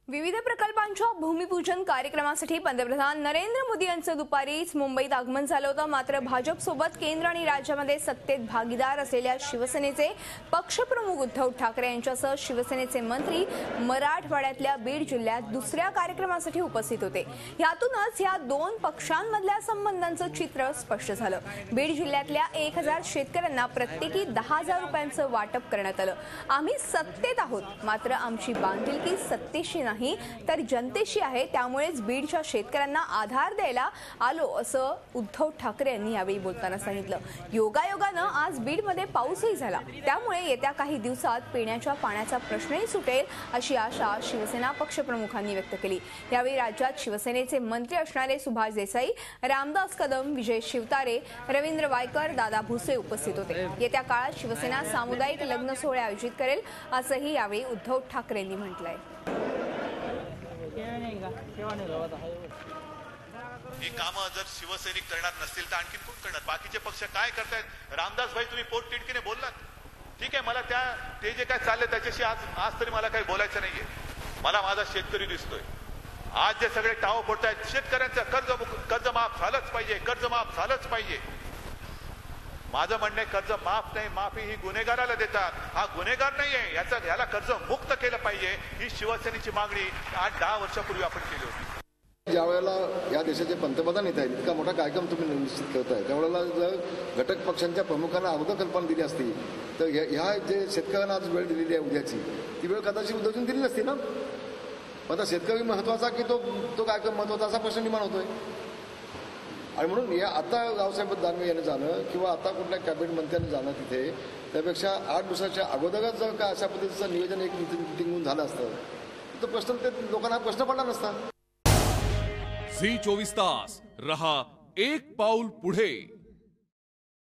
विविध प्रकल्पांच्या भूमिपूजन कार्यक्रमासाठी पंतप्रधान नरेंद्र मोदी यांचं दुपारीच मुंबईत आगमन झालं होतं। मात्र भाजपसोबत केंद्र आणि राज्यामध्ये सत्तेत भागीदार असलेल्या शिवसेनेचे पक्षप्रमुख उद्धव ठाकरे यांच्यासह शिवसेनेचे मंत्री मराठवाड्यातल्या बीड जिल्ह्यात दुसऱ्या कार्यक्रमासाठी उपस्थित होते। यातूनच या दोन पक्षांमधल्या संबंधांचं चित्र स्पष्ट झालं। बीड जिल्ह्यातल्या 1000 शेतकऱ्यांना प्रत्येकी 10,000 रुपयांचं वाटप करण्यात आलं। आम्ही सत्तेत आहोत, मात्र आमची बांधिलकी सत्तेशी नाही तर जनतेशी आहे, त्यामुळेच बीडच्या शेतकऱ्यांना आधार द्यायला आलो असं उद्धव ठाकरे यांनी यावेळी बोलताना सांगितलं। योगायोगानं आज बीडमध्ये पाऊसही झाला, त्यामुळे येत्या काही दिवसात पिण्याच्या पाण्याचा प्रश्नही सुटेल अशी आशा शिवसेना पक्षप्रमुखांनी व्यक्त केली। यावेळी राज्यात शिवसेनेचे मंत्री असणारे सुभाष देसाई, रामदास कदम, विजय शिवतारे, रवींद्र वायकर, दादा भुसे उपस्थित होते। येत्या काळात शिवसेना सामुदायिक लग्न सोहळे आयोजित करेल असंही यावेळी उद्धव ठाकरेंनी म्हटलंय। ही कामं जर शिवसैनिक करणार नसतील तर आणखी कोण करणार? बाकीचे पक्ष काय करतायत? रामदास भाई, तुम्ही पोटतिडकीने बोललात, ठीक आहे, मला ते जे काय चाललंय त्याच्याशी आज तरी मला काही बोलायचं नाहीये। मला माझा शेतकरी दिसतोय। आज जे सगळे टाव फोडतायत, शेतकऱ्यांचं कर्ज माफ झालंच पाहिजे, कर्ज माफ झालंच पाहिजे। माझं म्हणणं कर्ज माफ नाही, माफी ही गुन्हेगाराला देतात, हा गुन्हेगार नाहीये, याला कर्ज मुक्त केलं पाहिजे, ही शिवसेनेची मागणी 8-10 वर्षापूर्वी आपण केली होती। ज्यावेळेला या देशाचे पंतप्रधान येत आहेत, इतका मोठा कार्यक्रम तुम्ही निश्चित करताय, त्यावेळेला जर घटक पक्षांच्या प्रमुखांना अगोदर कल्पना दिली असती तर ह्या जे शेतकऱ्यांना आज वेळ दिलेली आहे उद्याची, ती वेळ कदाचित उद्योजून दिली नसती ना। आता शेतकरी महत्वाचा की तो कार्यक्रम महत्वाचा असा प्रश्न निर्माण होतोय। आणि म्हणून या आता रावसाहेब दानवे यांनी जाणं किंवा आता कुठल्या कॅबिनेट मंत्र्यांनी जाणं तिथे, त्यापेक्षा 8 दिवसाच्या अगोदरच जर का अशा पद्धतीचं नियोजन एक मिटिंग झालं असतं तर प्रश्न लोकांना प्रश्न पडला नसता। झी 24 तास रहा एक पाऊल पुढे।